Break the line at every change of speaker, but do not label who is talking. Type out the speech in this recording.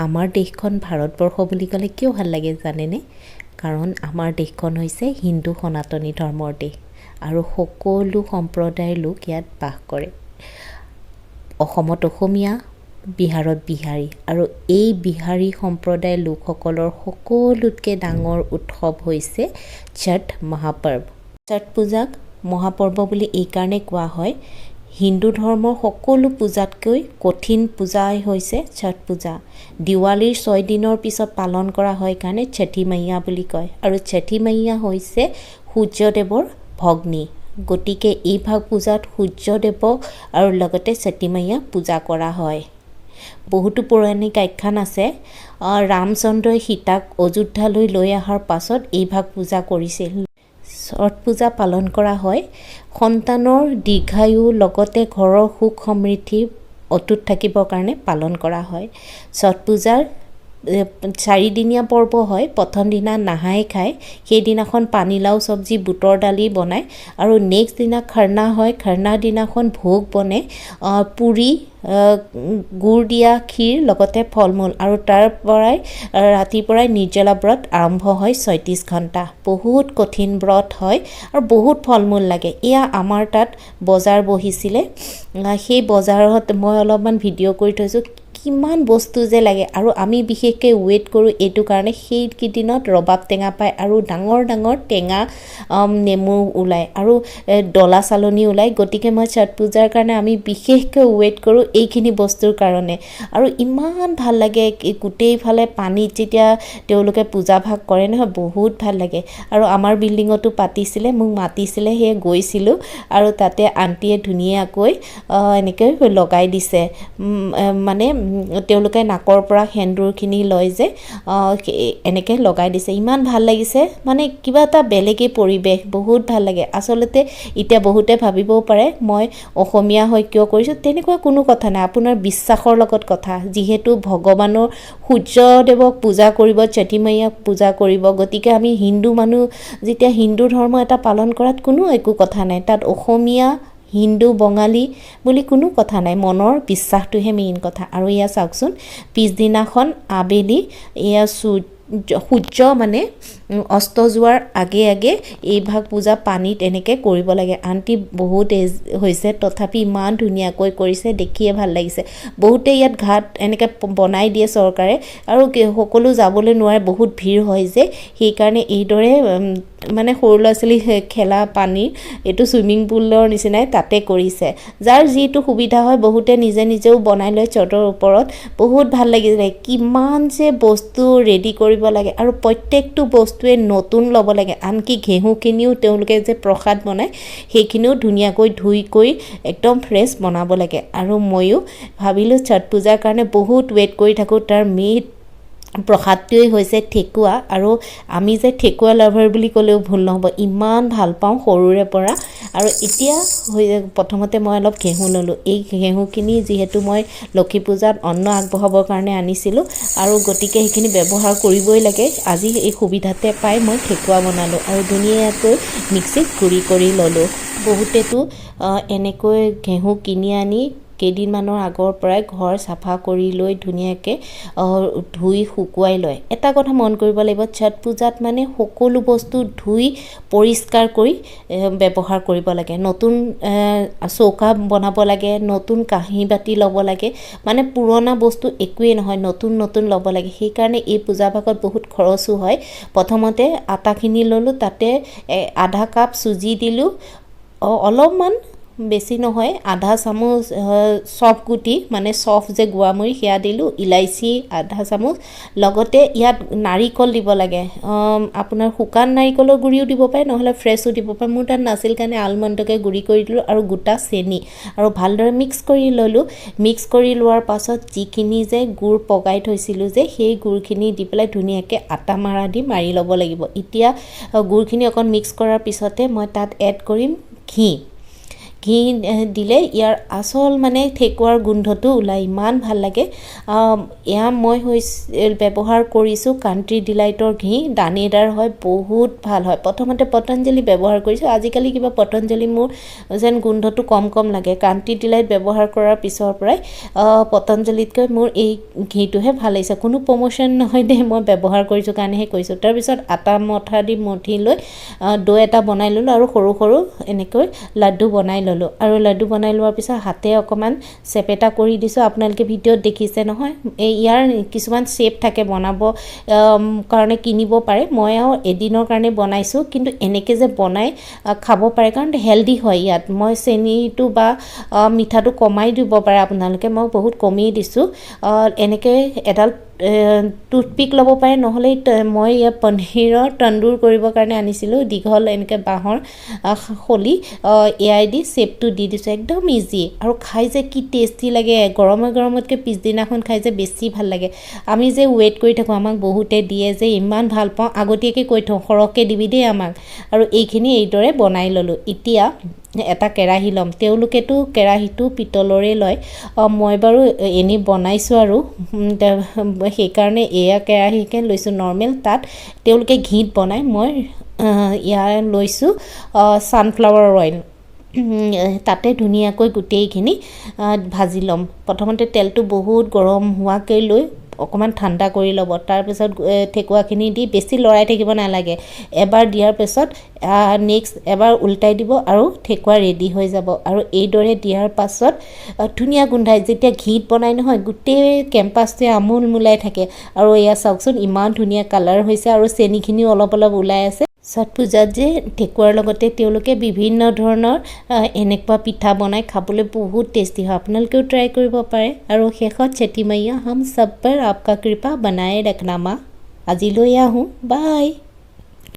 আমাৰ দেশখন ভাৰতবৰ্ষ বুলি ক'লে কিয় ভাল লাগে জানেনে? কাৰণ আমাৰ দেশখন হৈছে হিন্দু সনাতনী ধৰ্মৰ দেশ আৰু সকলো সম্প্ৰদায়ৰ লোক ইয়াত বাস কৰে। অসমত অসমীয়া, বিহাৰত বিহাৰী, আৰু এই বিহাৰী সম্প্ৰদায়ৰ লোকসকলৰ সকলোতকৈ ডাঙৰ উৎসৱ হৈছে ছঠ মহাপৰ্ব। ছঠ পূজাক মহাপৰ্ব বুলি এইকাৰণে কোৱা হয়, হিন্দু ধৰ্মৰ সকলো পূজাতকৈ কঠিন পূজাই হৈছে ছঠ পূজা। দিৱালীৰ 6 দিনৰ পিছত পালন কৰা হয় কাৰণে ছঠি মাইয়া বুলি কয়, আৰু ছঠি মাইয়া হৈছে সূৰ্যদেৱৰ ভগ্নী। গতিকে এই ভাগ পূজাত সূৰ্যদেৱক আৰু লগতে ছঠি মাইয়া পূজা কৰা হয়। বহুতো পৌৰাণিক আখ্যান আছে। ৰামচন্দ্ৰই সীতাক অযোধ্যালৈ লৈ অহাৰ পাছত এই ভাগ পূজা কৰিছিল। ছঠ পূজা পালন কৰা হয় সন্তানৰ দীৰ্ঘায়ু লগতে ঘৰৰ সুখ সমৃদ্ধি অটুট থাকিবৰ কাৰণে পালন কৰা হয়। ছঠ পূজাৰ 4 দিনীয়া পৰ্ব হয়। প্ৰথম দিনা নাহাই খায়, সেইদিনাখন পানীলাও চব্জি বুটৰ দালি বনায়, আৰু নেক্সট দিনা খৰনা হয়। খৰনাৰ দিনাখন ভোগ বনে, পুৰি, গুড় দিয়া ক্ষীৰ লগতে ফল মূল, আৰু তাৰ পৰাই ৰাতিপুৱাই নিৰ্জলা ব্ৰত আৰম্ভ হয়। 36 ঘণ্টা বহুত কঠিন ব্ৰত হয় আৰু বহুত ফল মূল লাগে। এয়া আমাৰ তাত বজাৰ বহিছিলে, সেই বজাৰত মই অলপমান ভিডিঅ' কৰি থৈছোঁ। কিমান বস্তু যে লাগে, আৰু আমি বিশেষকৈ ৱেইট কৰোঁ এইটো কাৰণে সেইকেইদিনত ৰবাব টেঙা পায় আৰু ডাঙৰ ডাঙৰ টেঙা নেমু ওলায় আৰু ডলা চালনী ওলায়। গতিকে মই ছঠ পূজাৰ কাৰণে আমি বিশেষকৈ ৱেইট কৰোঁ এইখিনি বস্তুৰ কাৰণে। আৰু ইমান ভাল লাগে গোটেইফালে পানীত যেতিয়া তেওঁলোকে পূজা ভাগ কৰে নহয়, বহুত ভাল লাগে। আৰু আমাৰ বিল্ডিঙতো পাতিছিলে, মোক মাতিছিলে, সেয়ে গৈছিলোঁ, আৰু তাতে আণ্টিয়ে ধুনীয়াকৈ এনেকৈ লগাই দিছে। মানে তেওঁলোকে নাকৰ পৰা সেন্দুৰখিনি লয় যে, এনেকৈ লগাই দিছে। ইমান ভাল লাগিছে, মানে কিবা এটা বেলেগেই পৰিৱেশ, বহুত ভাল লাগে। আচলতে এতিয়া বহুতে ভাবিবও পাৰে মই অসমীয়া হৈ কিয় কৰিছোঁ, তেনেকুৱা কোনো কথা নাই। আপোনাৰ বিশ্বাসৰ লগত কথা। যিহেতু ভগৱানৰ সূৰ্যদেৱক পূজা কৰিব, ছঠি মাইয়াক পূজা কৰিব, গতিকে আমি হিন্দু মানুহ যেতিয়া হিন্দু ধৰ্ম এটা পালন কৰাত কোনো একো কথা নাই। তাত অসমীয়া, হিন্দু, বঙালী বুলি কোনো কথা নাই, মনৰ বিশ্বাসটোহে মেইন কথা। আৰু এয়া চাওকচোন, পিছদিনাখন আবেলি এয়া সূৰ্য মানে অস্ত যোৱাৰ আগে আগে এই ভাগ পূজা পানীত এনেকৈ কৰিব লাগে। আণ্টি বহুত এজ হৈছে, তথাপি ইমান ধুনীয়াকৈ কৰিছে, দেখিয়ে ভাল লাগিছে। বহুতে ইয়াত ঘাট এনেকৈ বনাই দিয়ে চৰকাৰে, আৰু সকলো যাবলৈ নোৱাৰে, বহুত ভিৰ হয় যে, সেইকাৰণে এইদৰে মানে সৰু ল'ৰা ছোৱালী খেলা পানীৰ এইটো চুইমিং পুলৰ নিচিনাই তাতে কৰিছে। যাৰ যিটো সুবিধা হয়, বহুতে নিজে নিজেও বনাই লয় চটৰ ওপৰত। বহুত ভাল লাগিছিলে। কিমান যে বস্তু ৰেডি কৰিব লাগে, আৰু প্ৰত্যেকটো বস্তুৱে নতুন ল'ব লাগে। আনকি ঘেঁহুখিনিও তেওঁলোকে যে প্ৰসাদ বনায়, সেইখিনিও ধুনীয়াকৈ ধুই কৰি একদম ফ্ৰেছ বনাব লাগে। আৰু ময়ো ভাবিলোঁ ছঠ পূজাৰ কাৰণে বহুত ৱেইট কৰি থাকোঁ। তাৰ মেইন প্ৰসাদটোৱেই হৈছে ঠেকুৱা, আৰু আমি যে ঠেকুৱা লাভাৰ বুলি ক'লেও ভুল নহ'ব, ইমান ভাল পাওঁ সৰুৰে পৰা। আৰু এতিয়া প্ৰথমতে মই অলপ ঘেঁহু ল'লোঁ। এই ঘেঁহুখিনি যিহেতু মই লক্ষী পূজাত অন্ন আগবঢ়াবৰ কাৰণে আনিছিলোঁ, আৰু গতিকে সেইখিনি ব্যৱহাৰ কৰিবই লাগে। আজি এই সুবিধাতে পাই মই ঠেকুৱা বনালোঁ, আৰু ধুনীয়াকৈ মিক্সিত গুড়ি কৰি ল'লোঁ। বহুতেতো এনেকৈ ঘেঁহু কিনি আনি কেইদিনমানৰ আগৰ পৰাই ঘৰ চাফা কৰি লৈ ধুনীয়াকৈ ধুই শুকুৱাই লয়। এটা কথা মন কৰিব লাগিব, ছঠ পূজাত মানে সকলো বস্তু ধুই পৰিষ্কাৰ কৰি ব্যৱহাৰ কৰিব লাগে। নতুন চৌকা বনাব লাগে, নতুন কাঁহী বাতি ল'ব লাগে, মানে পুৰণা বস্তু একোৱেই নহয়, নতুন নতুন ল'ব লাগে। সেইকাৰণে এই পূজা ভাগত বহুত খৰচো হয়। প্ৰথমতে আটাখিনি ল'লোঁ, তাতে আধা কাপ চুজি দিলোঁ, অলপমান বেছি নহয়, আধা চামুচ চফ গুটি মানে চফ যে গুৱামুৰি সেয়া দিলোঁ, ইলাইচি আধা চামুচ, লগতে ইয়াত নাৰিকল দিব লাগে। আপোনাৰ শুকান নাৰিকলৰ গুড়িও দিব পাৰে, নহ'লে ফ্ৰেছো দিব পাৰে। মোৰ তাত নাছিল কাৰণে আলমণ্ডকে গুড়ি কৰি দিলোঁ, আৰু গোটা চেনি, আৰু ভালদৰে মিক্স কৰি ল'লোঁ। মিক্স কৰি লোৱাৰ পাছত যিখিনি যে গুড় পগাই থৈছিলোঁ যে, সেই গুড়খিনি দি পেলাই ধুনীয়াকৈ আটা মাৰা দি মাৰি ল'ব লাগিব। এতিয়া গুড়খিনি অকণ মিক্স কৰাৰ পিছতে মই তাত এড কৰিম ঘি। ঘি দিলে ইয়াৰ আচল মানে ঠেকুৱাৰ গোন্ধটো ওলাই ইমান ভাল লাগে এয়া মই ব্যৱহাৰ কৰিছোঁ কাণ্ট্ৰি ডিলাইটৰ ঘি দানেদাৰ হয় বহুত ভাল হয় প্ৰথমতে পতঞ্জলি ব্যৱহাৰ কৰিছোঁ আজিকালি কিবা পতঞ্জলি মোৰ যেন গোন্ধটো কম লাগে কাণ্ট্ৰি ডিলাইট ব্যৱহাৰ কৰাৰ পিছৰ পৰাই পতঞ্জলিতকৈ মোৰ এই ঘিটোহে ভাল লাগিছে কোনো প্ৰমোশ্যন নহয় দে মই ব্যৱহাৰ কৰিছোঁ কাৰণেহে কৈছোঁ তাৰপিছত আটা মঠা দি মঠি লৈ দৈ এটা বনাই ল'লোঁ আৰু সৰু সৰু এনেকৈ লাড্ডু বনাই ল'লোঁ আৰু লাড্ডু বনাই লোৱাৰ পিছত হাতে অকণমান চেপেটা কৰি দিছোঁ আপোনালোকে ভিডিঅ'ত দেখিছে নহয় ইয়াৰ কিছুমান শ্বেপ থাকে বনাব কাৰণে কিনিব পাৰে মই আৰু এদিনৰ কাৰণে বনাইছোঁ কিন্তু এনেকৈ যে বনাই খাব পাৰে কাৰণ হেল্ডি হয় ইয়াত মই চেনিটো বা মিঠাটো কমাই দিব পাৰে আপোনালোকে মই বহুত কমেই দিছোঁ এনেকৈ এডাল টুথপিক ল'ব পাৰে নহ'লে মই ইয়াত পনীৰৰ তন্দুৰ কৰিবৰ কাৰণে আনিছিলোঁ দীঘল এনেকৈ বাঁহৰ খলি এয়াই দি শ্বেপটো দি দিছোঁ একদম ইজি আৰু খাই যে কি টেষ্টি লাগে গৰমতকৈ পিছদিনাখন খাই যে বেছি ভাল লাগে আমি যে ৱেইট কৰি থাকোঁ আমাক বহুতে দিয়ে যে ইমান ভাল পাওঁ আগতীয়াকৈ কৈ থওঁ সৰহকৈ দিবি দেই আমাক আৰু এইখিনি এইদৰে বনাই ল'লোঁ এতিয়া এটা কেৰাহী ল'ম তেওঁলোকেতো কেৰাহীটো পিতলৰে লয় মই বাৰু এনেই বনাইছোঁ আৰু সেইকাৰণে এয়া কেৰাহীকে লৈছোঁ নৰ্মেল তাত তেওঁলোকে ঘিত বনাই মই ইয়াৰ লৈছোঁ ছানফ্লাৱাৰ অইল তাতে ধুনীয়াকৈ গোটেইখিনি ভাজি ল'ম প্ৰথমতে তেলটো বহুত গৰম হোৱাকৈ লৈ অকণমান ঠাণ্ডা কৰি ল'ব তাৰপিছত ঠেকুৱাখিনি দি বেছি লৰাই থাকিব নালাগে এবাৰ দিয়াৰ পিছত নেক্সট এবাৰ উল্টাই দিব আৰু ঠেকুৱা ৰেডি হৈ যাব আৰু এইদৰে দিয়াৰ পাছত ধুনীয়া গোন্ধাই যেতিয়া ঘিত বনাই নহয় গোটেই কেম্পাছটোৱে আমোল মোলাই থাকে আৰু এয়া চাওকচোন ইমান ধুনীয়া কালাৰ হৈছে আৰু চেনিখিনিও অলপ ওলাই আছে ছট পূজাত যে ঠেকুৱাৰ লগতে তেওঁলোকে বিভিন্ন ধৰণৰ এনেকুৱা পিঠা বনাই খাবলৈ বহুত টেষ্টি হয় আপোনালোকেও ট্ৰাই কৰিব পাৰে আৰু শেষত छठी मैया हम सब पर आपका कृपा बनाए रखना माँ আজিলৈ আহোঁ বাই